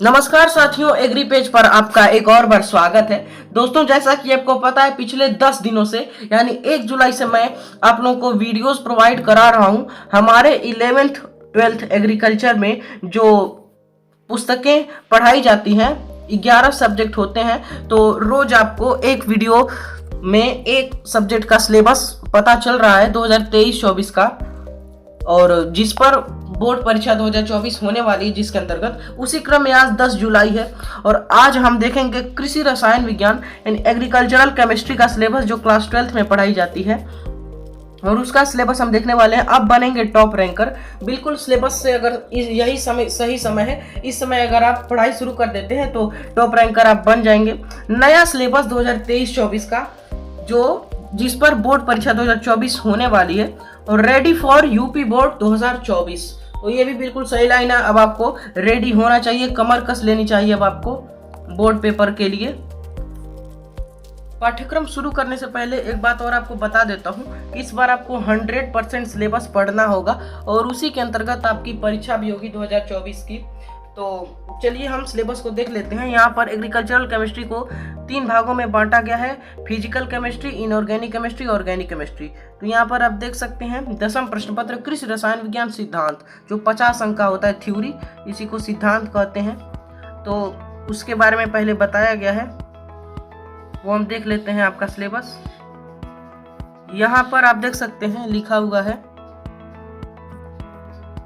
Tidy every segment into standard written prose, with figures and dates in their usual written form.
नमस्कार साथियों, agree page पर आपका एक और बार स्वागत है। दोस्तों, जैसा कि आपको पता है, पिछले 10 दिनों से यानी 1 जुलाई से मैं आप लोगों को वीडियोस प्रोवाइड करा रहा हूं। हमारे 11th 12th एग्रीकल्चर में जो पुस्तकें पढ़ाई जाती हैं, 11 सब्जेक्ट होते हैं, तो रोज आपको एक वीडियो में एक सब्जेक्ट का सिलेबस पता चल रहा है 2023-24 का, और जिस पर बोर्ड परीक्षा 2024 होने वाली है, जिसके अंतर्गत उसी क्रम में आज 10 जुलाई है और आज हम देखेंगे कृषि रसायन विज्ञान यानी एग्रीकल्चरल केमिस्ट्री का सिलेबस जो क्लास 12th में पढ़ाई जाती है, और उसका सिलेबस हम देखने वाले हैं। अब बनेंगे टॉप रैंकर बिल्कुल सिलेबस से। अगर यही समय सही समय है, इस समय अगर आप पढ़ाई शुरू कर देते हैं तो टॉप रैंकर आप बन जाएंगे। नया सिलेबस 2023-24 का जो जिस पर बोर्ड परीक्षा 2024 होने वाली है, और रेडी फॉर यूपी बोर्ड 2024, तो ये भी बिल्कुल सही लाइन है। अब आपको रेडी होना चाहिए, कमर कस लेनी चाहिए अब आपको बोर्ड पेपर के लिए। पाठ्यक्रम शुरू करने से पहले एक बात और आपको बता देता हूँ कि इस बार आपको 100% सिलेबस पढ़ना होगा और उसी के अंतर्गत आपकी परीक्षा भी होगी 2024 की। तो चलिए हम सिलेबस को देख लेते हैं। यहाँ पर एग्रीकल्चरल केमिस्ट्री को 3 भागों में बांटा गया है: physical chemistry, inorganic chemistry, organic chemistry. तो यहाँ पर आप देख सकते हैं 10वां प्रश्न पत्र कृषि रसायन विज्ञान सिद्धांत, जो 50 अंक का होता है थ्योरी, इसी को सिद्धांत कहते हैं। तो उसके बारे में पहले बताया गया है, वो हम देख लेते हैं। आपका सिलेबस यहाँ पर आप देख सकते हैं लिखा हुआ है,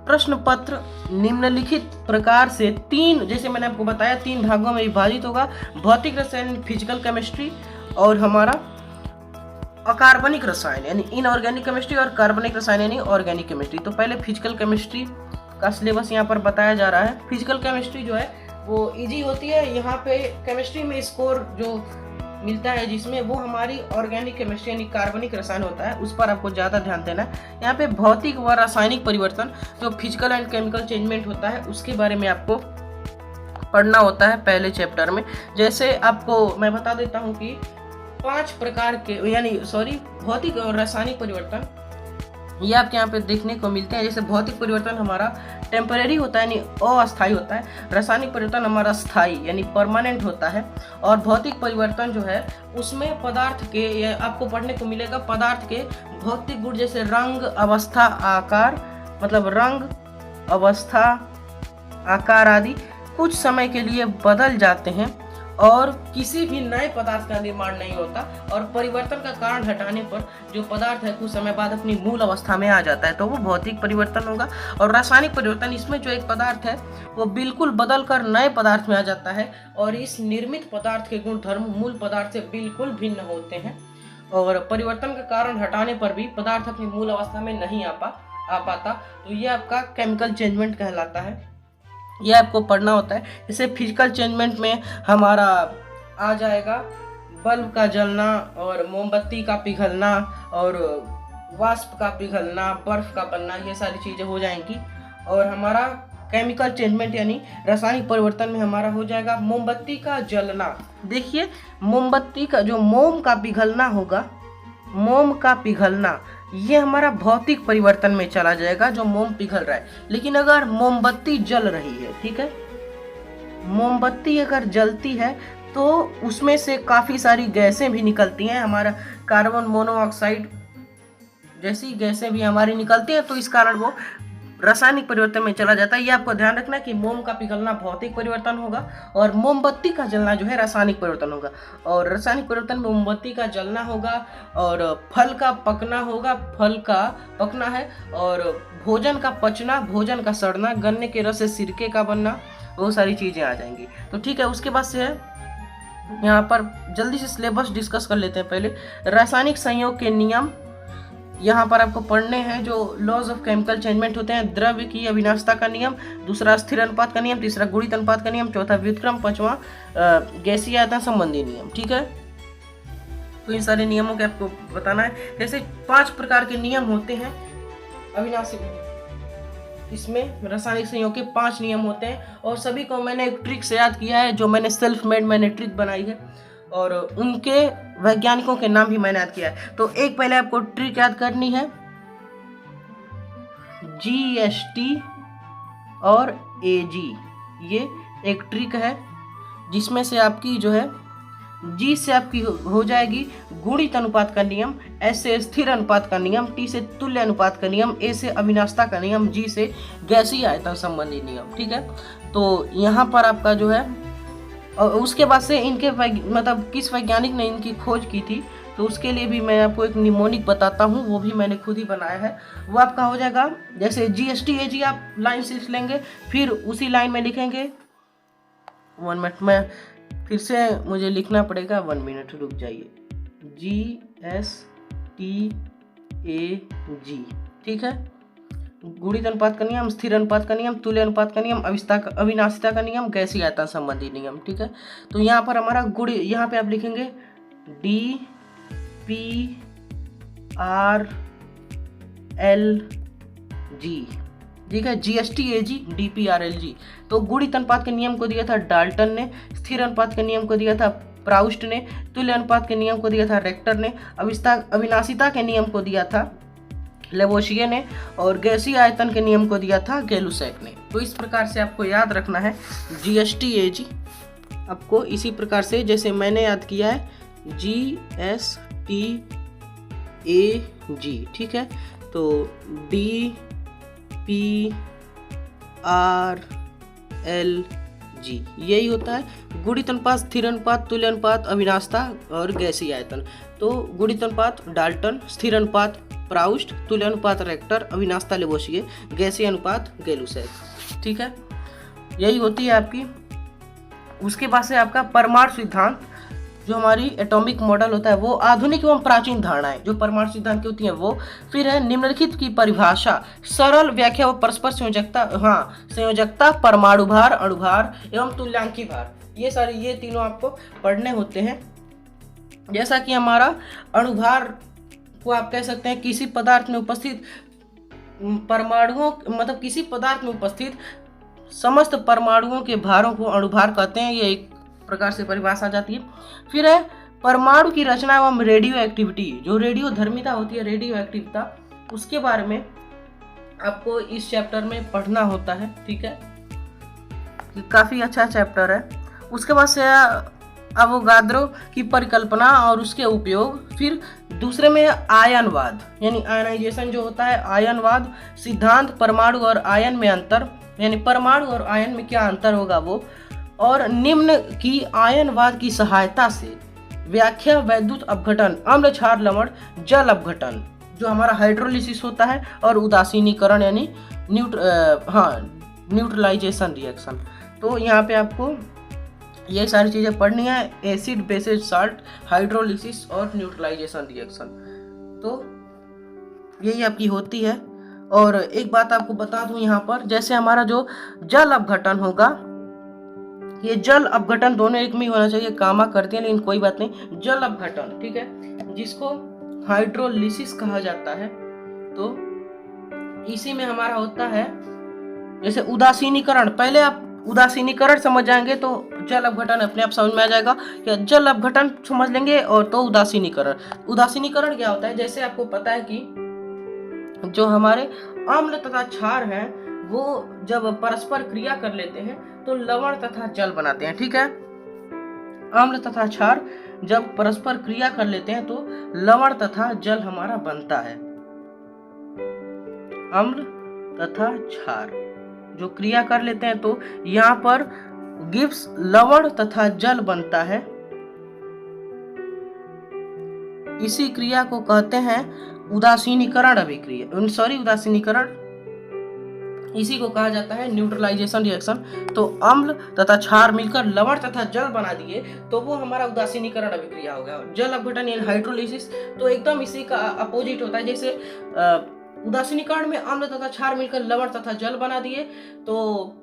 प्रश्न पत्र निम्नलिखित प्रकार से 3, जैसे मैंने आपको बताया, 3 भागों में विभाजित होगा: भौतिक रसायन फिजिकल केमिस्ट्री, और हमारा अकार्बनिक रसायन यानी इनऑर्गेनिक केमिस्ट्री, और कार्बनिक रसायन यानी ऑर्गेनिक केमिस्ट्री। तो पहले फिजिकल केमिस्ट्री का सिलेबस यहाँ पर बताया जा रहा है। फिजिकल केमिस्ट्री जो है वो इजी होती है। यहाँ पे केमिस्ट्री में स्कोर जो मिलता है जिसमें, वो हमारी ऑर्गेनिक केमिस्ट्री यानी कार्बनिक रसायन होता है, उस पर आपको ज़्यादा ध्यान देना है। यहाँ पे भौतिक व रासायनिक परिवर्तन जो फिजिकल एंड केमिकल चेंजमेंट होता है, उसके बारे में आपको पढ़ना होता है पहले चैप्टर में। जैसे आपको मैं बता देता हूँ कि 5 प्रकार के भौतिक और रासायनिक परिवर्तन ये आपके यहाँ पे देखने को मिलते हैं। जैसे भौतिक परिवर्तन हमारा टेम्परेरी होता है यानी अस्थायी होता है, रासायनिक परिवर्तन हमारा स्थायी यानी परमानेंट होता है, और भौतिक परिवर्तन जो है उसमें पदार्थ के, आपको पढ़ने को मिलेगा, पदार्थ के भौतिक गुण जैसे रंग, अवस्था, आकार, मतलब रंग, अवस्था, आकार आदि कुछ समय के लिए बदल जाते हैं और किसी भी नए पदार्थ का निर्माण नहीं होता, और परिवर्तन का कारण हटाने पर जो पदार्थ है कुछ समय बाद अपनी मूल अवस्था में आ जाता है, तो वो भौतिक परिवर्तन होगा। और रासायनिक परिवर्तन, इसमें जो एक पदार्थ है वो बिल्कुल बदल कर नए पदार्थ में आ जाता है, और इस निर्मित पदार्थ के गुण धर्म मूल पदार्थ से बिल्कुल भिन्न होते हैं, और परिवर्तन का कारण हटाने पर भी पदार्थ अपनी मूल अवस्था में नहीं आ पाता। तो ये आपका केमिकल चेंजमेंट कहलाता है, ये आपको पढ़ना होता है। जैसे फिजिकल चेंजमेंट में हमारा आ जाएगा बल्ब का जलना, और मोमबत्ती का पिघलना, और वाष्प का पिघलना, बर्फ का बनना, ये सारी चीज़ें हो जाएंगी। और हमारा केमिकल चेंजमेंट यानी रासायनिक परिवर्तन में हमारा हो जाएगा मोमबत्ती का जलना। देखिए, मोमबत्ती का जो मोम का पिघलना होगा, मोम का पिघलना, ये हमारा भौतिक परिवर्तन में चला जाएगा, जो मोम पिघल रहा है। लेकिन अगर मोमबत्ती जल रही है, ठीक है, मोमबत्ती अगर जलती है तो उसमें से काफ़ी सारी गैसें भी निकलती हैं, हमारा कार्बन मोनोऑक्साइड जैसी गैसें भी हमारी निकलती हैं, तो इस कारण वो रासायनिक परिवर्तन में चला जाता है। ये आपको ध्यान रखना कि मोम का पिघलना भौतिक परिवर्तन होगा और मोमबत्ती का जलना जो है रासायनिक परिवर्तन होगा। और रासायनिक परिवर्तन में मोमबत्ती का जलना होगा, और फल का पकना होगा, फल का पकना है, और भोजन का पचना, भोजन का सड़ना, गन्ने के रस से सिरके का बनना, वो सारी चीज़ें आ जाएंगी। तो ठीक है, उसके बाद से है यहाँ पर जल्दी से सिलेबस डिस्कस कर लेते हैं। पहले रासायनिक संयोग के नियम यहाँ पर आपको पढ़ने हैं, जो लॉज ऑफ केमिकल चेंजमेंट होते हैं। द्रव्य की अविनाशता का नियम, दूसरा स्थिर अनुपात का नियम, तीसरा गुणित अनुपात का नियम, चौथा व्युत्क्रम, पांचवा गैसीय आयतन संबंधी नियम। ठीक है, तो इन सारे नियमों के आपको बताना है। जैसे 5 प्रकार के नियम होते हैं अविनाशी, इसमें रासायनिक संयोग के 5 नियम होते हैं, और सभी को मैंने एक ट्रिक से याद किया है, जो मैंने सेल्फ मेड मैंने ट्रिक बनाई है, और उनके वैज्ञानिकों के नाम भी मैंने याद किया है। तो एक पहले आपको ट्रिक याद करनी है, GST और AG, ये एक ट्रिक है जिसमें से आपकी जो है जी से आपकी हो जाएगी गुणित अनुपात का नियम, एस से स्थिर अनुपात का नियम, टी से तुल्य अनुपात का नियम, ए से अविनाशता का नियम, जी से गैसीय आयतन संबंधी नियम। ठीक है, तो यहाँ पर आपका जो है, और उसके बाद से इनके मतलब किस वैज्ञानिक ने इनकी खोज की थी, तो उसके लिए भी मैं आपको एक निमोनिक बताता हूँ, वो भी मैंने खुद ही बनाया है। वो आपका हो जाएगा जैसे GSTAG आप लाइन से लेंगे, फिर उसी लाइन में लिखेंगे 1 मिनट में फिर से मुझे लिखना पड़ेगा, 1 मिनट रुक जाइए, GSTAG। ठीक है, गुणित अनुपात का नियम, स्थिर अनुपात का नियम, तुल्य अनुपात का नियम, अविनाशिता का नियम, गैसीय आयतन संबंधी नियम। ठीक है, तो यहाँ पर हमारा गुण, यहाँ पे आप लिखेंगे DPRLG। ठीक है, GSTAG DPRLG। तो गुणित अनुपात के नियम को दिया था डाल्टन ने, स्थिर अनुपात के नियम को दिया था प्राउस्ट ने, तुल्य अनुपात के नियम को दिया था रेक्टर ने, अविनाशिता के नियम को दिया था लेवोशिए ने, और गैसीय आयतन के नियम को दिया था गैलुसैक ने। तो इस प्रकार से आपको याद रखना है GSTAG, आपको इसी प्रकार से जैसे मैंने याद किया है GSTAG। ठीक है, तो DPRLG यही होता है गुणित अनुपात, स्थिर अनुपात, तुल्य अनुपात, अविनाशिता और गैसीय आयतन। तो गुणित अनुपात डाल्टन, स्थिर अनुपात प्राउस्ट, तुल्य अनुपात रेक्टर, अविनाशिता लेवोशिए, गैसीय अनुपात गैलुसैक। ठीक है, यही होती है आपकी। उसके बाद से आपका परमाणु सिद्धांत, जो हमारी एटॉमिक मॉडल होता है, वो आधुनिक एवं प्राचीन धारणाएं जो परमाणु सिद्धांत की होती हैं वो। फिर है निम्नलिखित की परिभाषा, सरल व्याख्या व परस्पर संयोजकता, संयोजकता, परमाणु भार, अणुभार एवं तुल्यांकी भार। ये तीनों आपको पढ़ने होते हैं। जैसा कि हमारा अणुभार को आप कह सकते हैं किसी पदार्थ में उपस्थित परमाणुओं, मतलब किसी पदार्थ में उपस्थित समस्त परमाणुओं के भारों को अणुभार कहते हैं। ये एक प्रकार से परिभाषा जाती है। फिर है परमाणु की रचना एवं रेडियो एक्टिविटी, जो रेडियो धर्मिता होती है, रेडियो एक्टिविता, उसके बारे में आपको इस चैप्टर में पढ़ना होता है। ठीक है, काफी अच्छा चैप्टर है। उसके बाद से अवोगाद्रो की परिकल्पना और उसके उपयोग। फिर दूसरे में आयनवाद, यानी आयनाइजेशन जो होता है, आयनवाद सिद्धांत, परमाणु और आयन में अंतर, यानी परमाणु और आयन में क्या अंतर होगा वो, और निम्न की आयनवाद की सहायता से व्याख्या, वैद्युत अपघटन, अम्ल क्षार लवण, जल अपघटन जो हमारा हाइड्रोलिसिस होता है, और उदासीनीकरण यानी न्यूट्रलाइजेशन रिएक्शन। तो यहाँ पे आपको ये सारी चीज़ें पढ़नी है, एसिड बेसिस साल्ट, हाइड्रोलिसिस और न्यूट्रलाइजेशन रिएक्शन। तो यही आपकी होती है। और एक बात आपको बता दूं यहाँ पर, जैसे हमारा जो जल अपघटन होगा, ये जल अपघटन दोनों एक में ही होना चाहिए, कामा करते हैं लेकिन कोई बात नहीं, जल अपघटन, ठीक है, जिसको हाइड्रोलिसिस कहा जाता है। तो इसी में हमारा होता है जैसे उदासीनीकरण। पहले आप उदासीनीकरण समझ जाएंगे तो जल अपघटन अपने आप समझ में आ जाएगा। या जल अपघटन समझ लेंगे और तो उदासीनीकरण क्या होता है, जैसे आपको पता है कि जो हमारे अम्ल तथा क्षार हैं वो जब परस्पर क्रिया कर लेते हैं तो लवण तथा जल बनाते हैं। ठीक है, अम्ल तथा क्षार जब परस्पर क्रिया कर लेते हैं तो लवण तथा जल हमारा बनता है। अम्ल तथा क्षार जो क्रिया कर लेते हैं तो यहाँ पर गिब्स लवण तथा जल बनता है। इसी क्रिया को कहते हैं उदासीनीकरण अभिक्रिया, उदासीनीकरण, इसी को कहा जाता है न्यूट्रलाइजेशन रिएक्शन। तो अम्ल तथा क्षार मिलकर लवण तथा जल बना दिए तो वो हमारा उदासीनीकरण अभिक्रिया हो गया। जल अपघटन यानी हाइड्रोलिसिस तो एकदम इसी का अपोजिट होता है। जैसे उदासीनीकरण में अम्ल तथा क्षार मिलकर लवण तथा जल बना दिए, तो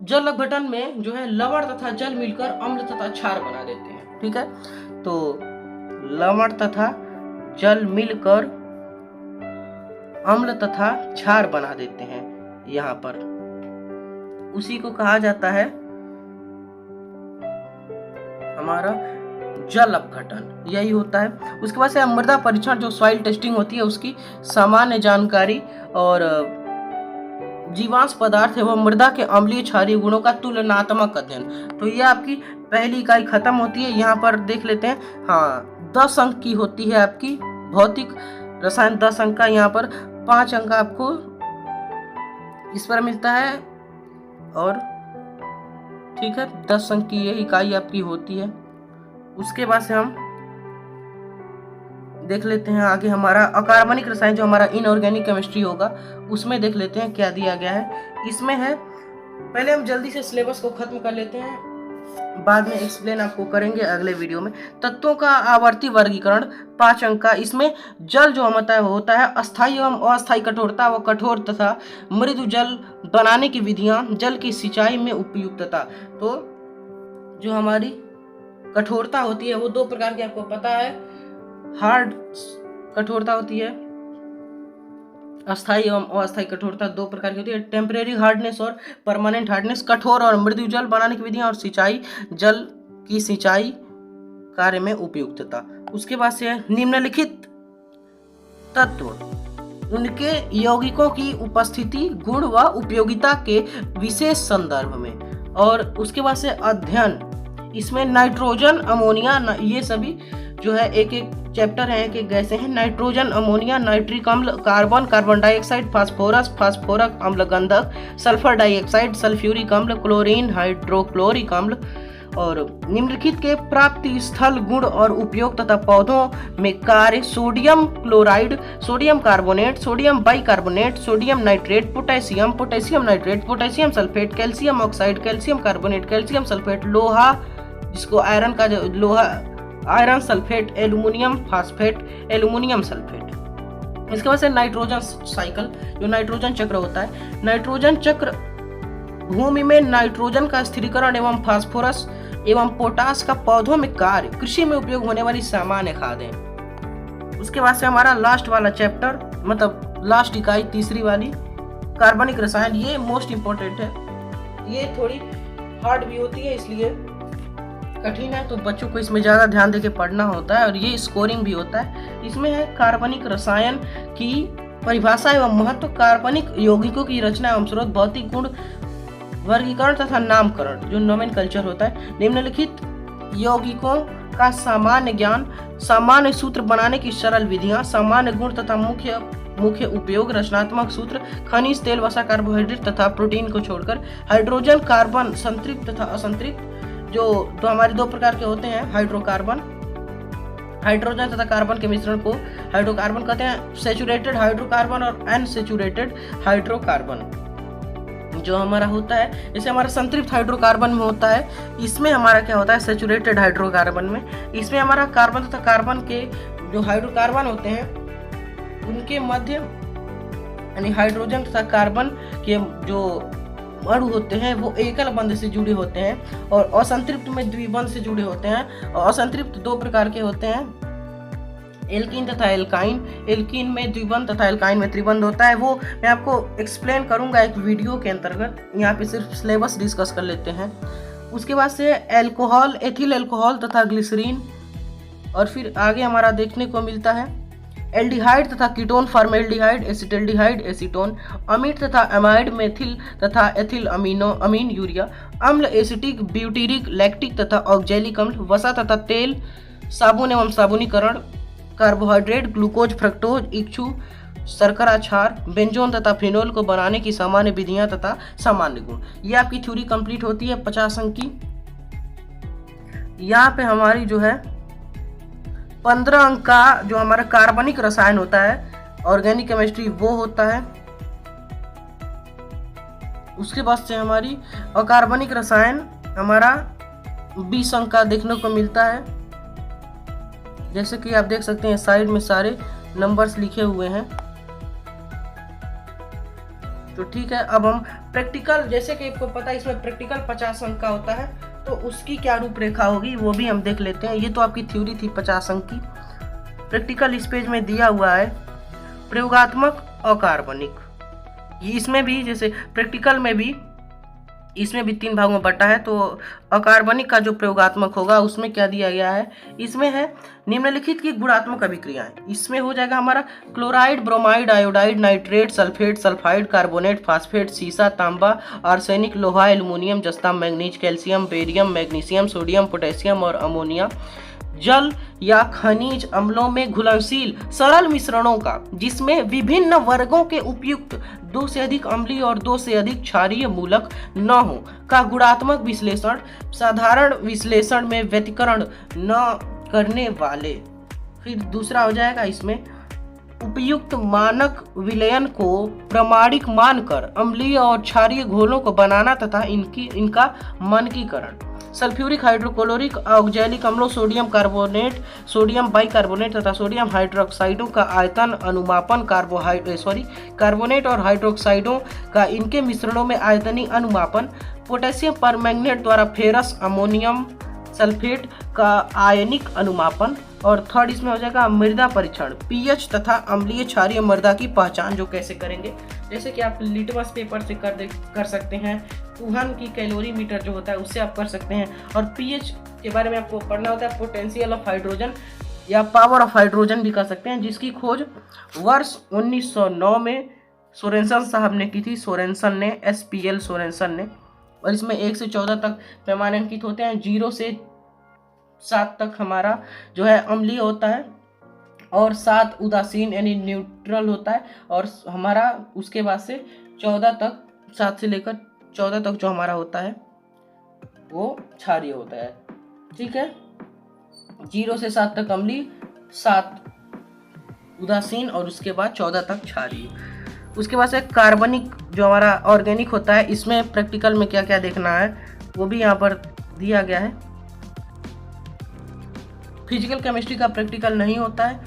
जल अपघटन में जो है लवण तथा जल मिलकर अम्ल तथा क्षार बना देते हैं। ठीक है, तो लवण तथा जल मिलकर अम्ल तथा क्षार बना देते हैं यहाँ पर, उसी को कहा जाता है हमारा जल अपघटन, यही होता है। उसके बाद से मृदा परीक्षण जो सॉइल टेस्टिंग होती है उसकी सामान्य जानकारी और जीवांश पदार्थ एवं मृदा के अम्लीय क्षारीय गुणों का तुलनात्मक अध्ययन। तो ये आपकी पहली इकाई खत्म होती है। यहाँ पर देख लेते हैं, हाँ 10 अंक की होती है आपकी भौतिक रसायन, 10 अंक का। यहाँ पर 5 अंक आपको इस पर मिलता है और ठीक है 10 अंक की ये इकाई आपकी होती है। उसके बाद से हम देख लेते हैं आगे हमारा अकार्बनिक रसायन, जो हमारा इनऑर्गेनिक केमिस्ट्री होगा, उसमें देख लेते हैं क्या दिया गया है। इसमें है, पहले हम जल्दी से सिलेबस को खत्म कर लेते हैं, बाद में एक्सप्लेन आपको करेंगे अगले वीडियो में। तत्वों का आवर्ती वर्गीकरण 5 अंक का। इसमें जल जो होता है अस्थायी एवं अस्थायी कठोरता व कठोर तथा मृदु जल बनाने की विधियां, जल की सिंचाई में उपयुक्तता। तो जो हमारी कठोरता होती है वो 2 प्रकार की आपको पता है, हार्ड कठोरता होती है, अस्थायी एवं अस्थायी कठोरता 2 प्रकार की होती है। टेम्परेरी हार्डनेस और परमानेंट हार्डनेस, कठोर और मृदु जल बनाने की विधियां और सिंचाई, जल की सिंचाई कार्य में उपयुक्तता। उसके बाद से निम्नलिखित तत्व उनके यौगिकों की उपस्थिति, गुण व उपयोगिता के विशेष संदर्भ में। और उसके बाद से अध्ययन, इसमें नाइट्रोजन, अमोनिया, ये सभी जो है एक एक चैप्टर है, एक एक गैसें हैं। नाइट्रोजन, अमोनिया, नाइट्रिक अम्ल, कार्बन, कार्बन डाइऑक्साइड, फास्फोरस, फास्फोरक अम्ल, गंधक, सल्फर डाइऑक्साइड, सल्फ्यूरिक अम्ल, क्लोरीन, हाइड्रोक्लोरिक अम्ल। और निम्नलिखित के प्राप्ति स्थल, गुण और उपयोग तथा पौधों में कार्य: sodium chloride, sodium carbonate, sodium bicarbonate, sodium nitrate, potassium, potassium nitrate, potassium sulphate, calcium oxide, calcium carbonate, calcium sulphate, लोहा जिसको आयरन का, लोहा iron sulphate, aluminium phosphate, aluminium sulphate. इसके बाद से नाइट्रोजन साइकिल, जो नाइट्रोजन चक्र होता है। नाइट्रोजन चक्र भूमि में नाइट्रोजन का स्थिरीकरण एवं फास्फोरस एवं पोटास का पौधों में कार्य, कृषि में उपयोग होने वाली सामान्य खादें। उसके बाद से हमारा लास्ट वाला चैप्टर, मतलब लास्ट इकाई तीसरी वाली, कार्बनिक रसायन। ये मोस्ट इंपॉर्टेंट है, ये थोड़ी हार्ड भी होती है इसलिए कठिन है, तो बच्चों को इसमें ज़्यादा ध्यान देके पढ़ना होता है और ये स्कोरिंग भी होता है। इसमें है कार्बनिक रसायन की परिभाषा एवं महत्व, कार्बनिक यौगिकों की रचना एवं स्रोत, भौतिक गुण, वर्गीकरण तथा नामकरण, जो नोमेनकल्चर होता है। निम्नलिखित यौगिकों का सामान्य ज्ञान, सामान्य सूत्र बनाने की सरल विधियां, सामान्य गुण तथा मुख्य उपयोग, रचनात्मक सूत्र, खनिज, तेल, वसा, कार्बोहाइड्रेट तथा प्रोटीन को छोड़कर। हाइड्रोजन, कार्बन, संतृप्त तथा असंतृप्त, जो हमारे 2 प्रकार के होते हैं, हाइड्रोकार्बन, हाइड्रोजन तथा कार्बन के मिश्रण को हाइड्रोकार्बन कहते हैं। सैचुरेटेड हाइड्रोकार्बन और अनसैचुरेटेड हाइड्रोकार्बन जो हमारा होता है, जैसे हमारा संतृप्त हाइड्रोकार्बन में होता है, इसमें हमारा क्या होता है, सैचुरेटेड हाइड्रोकार्बन में, इसमें हमारा कार्बन तथा कार्बन के जो हाइड्रोकार्बन होते हैं उनके मध्य, यानी हाइड्रोजन तथा कार्बन के जो अणु होते हैं वो एकल बंध से जुड़े होते हैं, और असंतृप्त में द्विबंध से जुड़े होते हैं। और असंतृप्त 2 प्रकार के होते हैं, एल्कीन तथा एल्काइन। एल्कीन में द्विबंध तथा एल्काइन में त्रिबंध होता है, वो मैं आपको एक्सप्लेन करूंगा एक वीडियो के अंतर्गत, यहाँ पे सिर्फ सिलेबस डिस्कस कर लेते हैं। उसके बाद से एल्कोहल, एथिल एल्कोहल तथा ग्लिसरीन। और फिर आगे हमारा देखने को मिलता है एल्डिहाइड तथा कीटोन, फॉर्मेल्डिहाइड, एसिटल्डिहाइड, एसीटोन, अमीड तथा अमाइड, मेथिल तथा एथिल अमीन, यूरिया, अम्ल, एसिटिक, ब्यूटीरिक, लैक्टिक तथा ऑक्जेलिक अम्ल, वसा तथा तेल, साबुन एवं साबुनीकरण, कार्बोहाइड्रेट, ग्लूकोज, फ्रक्टोज, इक्षु, शर्करा, क्षार, बेंजोन तथा फिनोल को बनाने की सामान्य विधियां तथा सामान्य गुण। ये आपकी थ्योरी कंप्लीट होती है 50 अंक की। यहाँ पे हमारी जो है 15 अंक का जो हमारा कार्बनिक रसायन होता है, ऑर्गेनिक केमिस्ट्री, वो होता है। उसके बाद से हमारी अकार्बनिक रसायन हमारा 20 अंक का देखने को मिलता है। जैसे कि आप देख सकते हैं साइड में सारे नंबर्स लिखे हुए हैं। तो ठीक है, अब हम प्रैक्टिकल, जैसे कि आपको पता है इसमें प्रैक्टिकल 50 अंक का होता है, तो उसकी क्या रूपरेखा होगी वो भी हम देख लेते हैं। ये तो आपकी थ्योरी थी 50 अंक की। प्रैक्टिकल इस पेज में दिया हुआ है, प्रयोगात्मक अकार्बनिक। इसमें भी जैसे प्रैक्टिकल में भी इसमें भी 3 भागों में बटा है। तो अकार्बनिक का जो प्रयोगात्मक होगा उसमें क्या दिया गया है, इसमें है निम्नलिखित की गुणात्मक अभिक्रियाएं। इसमें हो जाएगा हमारा chloride, bromide, iodide, nitrate, sulphate, sulphide, carbonate, phosphate, सीसा, तांबा, आर्सेनिक, लोहा, एल्युमिनियम, जस्ता, manganese, calcium, barium, magnesium, sodium, potassium और अमोनिया जल या खनिज अम्लों में घुलनशील सरल मिश्रणों का, जिसमें विभिन्न वर्गों के उपयुक्त 2 से अधिक अम्लीय और 2 से अधिक क्षारीय मूलक न हो का गुणात्मक विश्लेषण, साधारण विश्लेषण में व्यतिकरण न करने वाले। फिर दूसरा हो जाएगा इसमें उपयुक्त मानक विलयन को प्रमाणिक मानकर अम्लीय और क्षारीय घोलों को बनाना तथा इनका मानकीकरण। सल्फ्यूरिक, हाइड्रोक्लोरिक, ऑक्जेलिक अम्लों, सोडियम कार्बोनेट, सोडियम बाइकार्बोनेट तथा सोडियम हाइड्रोक्साइडों का आयतन अनुमापन, कार्बोनेट और हाइड्रोक्साइडों का इनके मिश्रणों में आयतनीय अनुमापन, पोटेशियम परमैंगनेट द्वारा फेरस अमोनियम सल्फेट का आयनिक अनुमापन। और थर्ड इसमें हो जाएगा मृदा परीक्षण, पीएच तथा अम्लीय क्षारीय मृदा की पहचान जो कैसे करेंगे, जैसे कि आप लिटमस पेपर से कर सकते हैं, कुहन की कैलोरीमीटर जो होता है उससे आप कर सकते हैं। और पीएच के बारे में आपको पढ़ना होता है, पोटेंशियल ऑफ हाइड्रोजन या पावर ऑफ हाइड्रोजन भी कर सकते हैं, जिसकी खोज वर्ष 1909 में सोरेनसन साहब ने की थी। सोरेनसन ने, SPL सोरेनसन ने। और इसमें 1 से 14 तक पैमाने अंकित होते हैं। 0 से 7 तक हमारा जो है अम्लीय होता है और 7 उदासीन यानी न्यूट्रल होता है। और हमारा उसके बाद से 14 तक, 7 से लेकर 14 तक जो हमारा होता है वो क्षारीय होता है। ठीक है, 0 से 7 तक अम्लीय, 7 उदासीन और उसके बाद 14 तक क्षारीय। उसके बाद से कार्बनिक जो हमारा ऑर्गेनिक होता है, इसमें प्रैक्टिकल में क्या क्या देखना है वो भी यहाँ पर दिया गया है। फिजिकल केमिस्ट्री का प्रैक्टिकल नहीं होता है।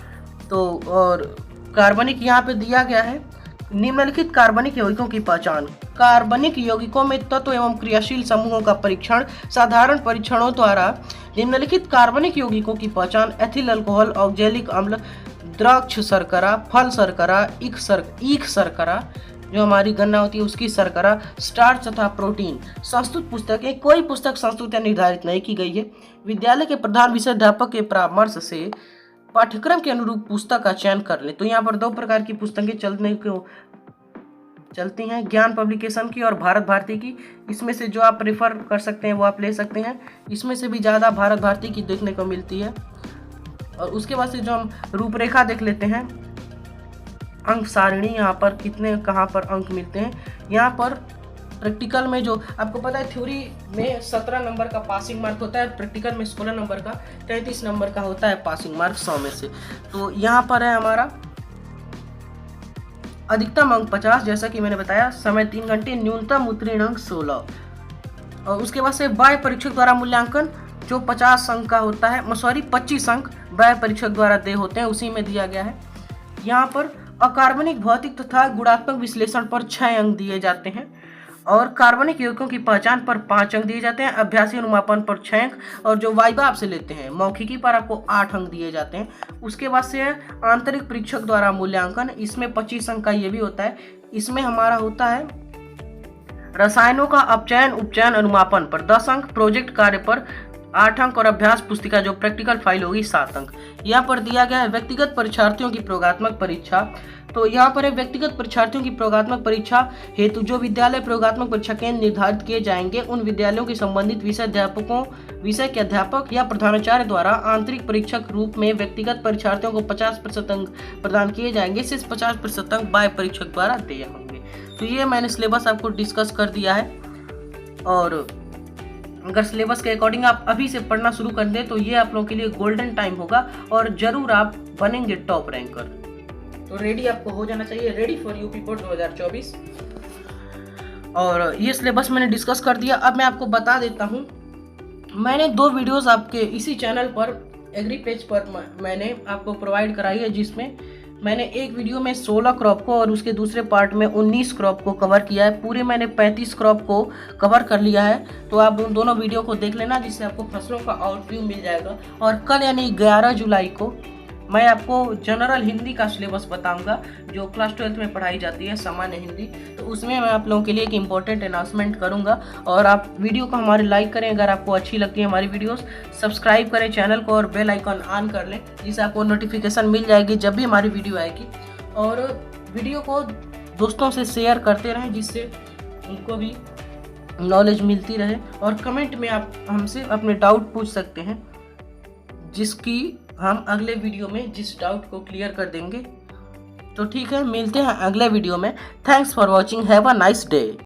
तो और कार्बनिक यहाँ पे दिया गया है। निम्नलिखित कार्बनिक यौगिकों की पहचान। कार्बनिक यौगिकों में तत्व एवं क्रियाशील समूहों का परीक्षण साधारण परीक्षणों द्वारा। निम्नलिखित कार्बनिक यौगिकों की पहचान एथिल अल्कोहल, ऑक्जेलिक अम्ल, द्राक्ष शर्करा, फल शर्करा, ईख शर्करा जो हमारी गन्ना होती है उसकी शर्करा, स्टार्च तथा प्रोटीन। संस्तुत पुस्तकें, कोई पुस्तक संस्तुत या निर्धारित नहीं की गई है। विद्यालय के प्रधान विषय अध्यापक के परामर्श से पाठ्यक्रम के अनुरूप पुस्तक का चयन कर ले। तो यहाँ पर 2 प्रकार की पुस्तकें चलती हैं, ज्ञान पब्लिकेशन की और भारत भारती की। इसमें से जो आप प्रेफर कर सकते हैं वो आप ले सकते हैं। इसमें से भी ज़्यादा भारत भारती की देखने को मिलती है। और उसके बाद से जो हम रूपरेखा देख लेते हैं, अंक सारणी, यहाँ पर कितने कहाँ पर अंक मिलते हैं। यहाँ पर प्रैक्टिकल में जो आपको पता है, थ्योरी में 17 नंबर का पासिंग मार्क होता है, प्रैक्टिकल में 16 नंबर का, 33 नंबर का होता है पासिंग मार्क 100 में से। तो यहाँ पर है हमारा अधिकतम अंक 50, जैसा कि मैंने बताया, समय 3 घंटे, न्यूनतम उत्तीर्ण अंक 16। और उसके बाद से बाह्य परीक्षक द्वारा मूल्यांकन जो 50 अंक का होता है, 25 अंक बाह्य परीक्षक द्वारा दे होते हैं, उसी में दिया गया है। यहाँ पर अकार्बनिक भौतिक तथा गुणात्मक विश्लेषण पर 6 अंक दिए जाते हैं और कार्बनिक यौगिकों की पहचान पर 5 अंक दिए जाते हैं, अभ्यासी अनुमापन पर 6 अंक और जो वाइवा आपसे लेते हैं मौखिकी पर आपको 8 अंक दिए जाते हैं। उसके बाद से आंतरिक परीक्षक द्वारा मूल्यांकन, इसमें 25 अंक का ये भी होता है। इसमें हमारा होता है रसायनों का अपचयन उपचयन अनुमापन पर 10 अंक, प्रोजेक्ट कार्य पर 8 अंक और अभ्यास पुस्तिका जो प्रैक्टिकल फाइल होगी 7 अंक। यहाँ पर दिया गया है व्यक्तिगत परीक्षार्थियों की प्रयोगात्मक परीक्षा। तो यहाँ पर है व्यक्तिगत परीक्षार्थियों की प्रयोगात्मक परीक्षा हेतु जो विद्यालय प्रयोगात्मक परीक्षा केंद्र निर्धारित किए जाएंगे, उन विद्यालयों के संबंधित विषय के अध्यापक या प्रधानाचार्य द्वारा आंतरिक परीक्षक रूप में व्यक्तिगत परीक्षार्थियों को 50% अंक प्रदान किए जाएंगे। शेष 50% अंक बाह्य परीक्षक द्वारा दिए होंगे। तो ये मैंने सिलेबस आपको डिस्कस कर दिया है। और अगर सिलेबस के अकॉर्डिंग आप अभी से पढ़ना शुरू कर दें तो ये आप लोगों के लिए गोल्डन टाइम होगा और जरूर आप बनेंगे टॉप रैंकर। तो रेडी आपको हो जाना चाहिए, रेडी फॉर यूपी बोर्ड 2024। और ये सिलेबस मैंने डिस्कस कर दिया। अब मैं आपको बता देता हूँ, मैंने 2 वीडियोस आपके इसी चैनल पर एग्री पेज पर मैंने आपको प्रोवाइड कराई है, जिसमें मैंने एक वीडियो में 16 क्रॉप को और उसके दूसरे पार्ट में 19 क्रॉप को कवर किया है। पूरे मैंने 35 क्रॉप को कवर कर लिया है। तो आप उन दोनों वीडियो को देख लेना, जिससे आपको फसलों का आउटव्यू मिल जाएगा। और कल यानी 11 जुलाई को मैं आपको जनरल हिंदी का सिलेबस बताऊंगा जो क्लास 12th में पढ़ाई जाती है, सामान्य हिंदी। तो उसमें मैं आप लोगों के लिए एक इम्पोर्टेंट अनाउंसमेंट करूंगा। और आप वीडियो को हमारे लाइक करें अगर आपको अच्छी लगती है हमारी वीडियोस, सब्सक्राइब करें चैनल को और बेल आइकन ऑन कर लें, जिससे आपको नोटिफिकेशन मिल जाएगी जब भी हमारी वीडियो आएगी। और वीडियो को दोस्तों से शेयर करते रहें जिससे उनको भी नॉलेज मिलती रहे। और कमेंट में आप हमसे अपने डाउट पूछ सकते हैं, जिसकी हम अगले वीडियो में जिस डाउट को क्लियर कर देंगे। तो ठीक है, मिलते हैं अगले वीडियो में। Thanks for watching, have a nice day.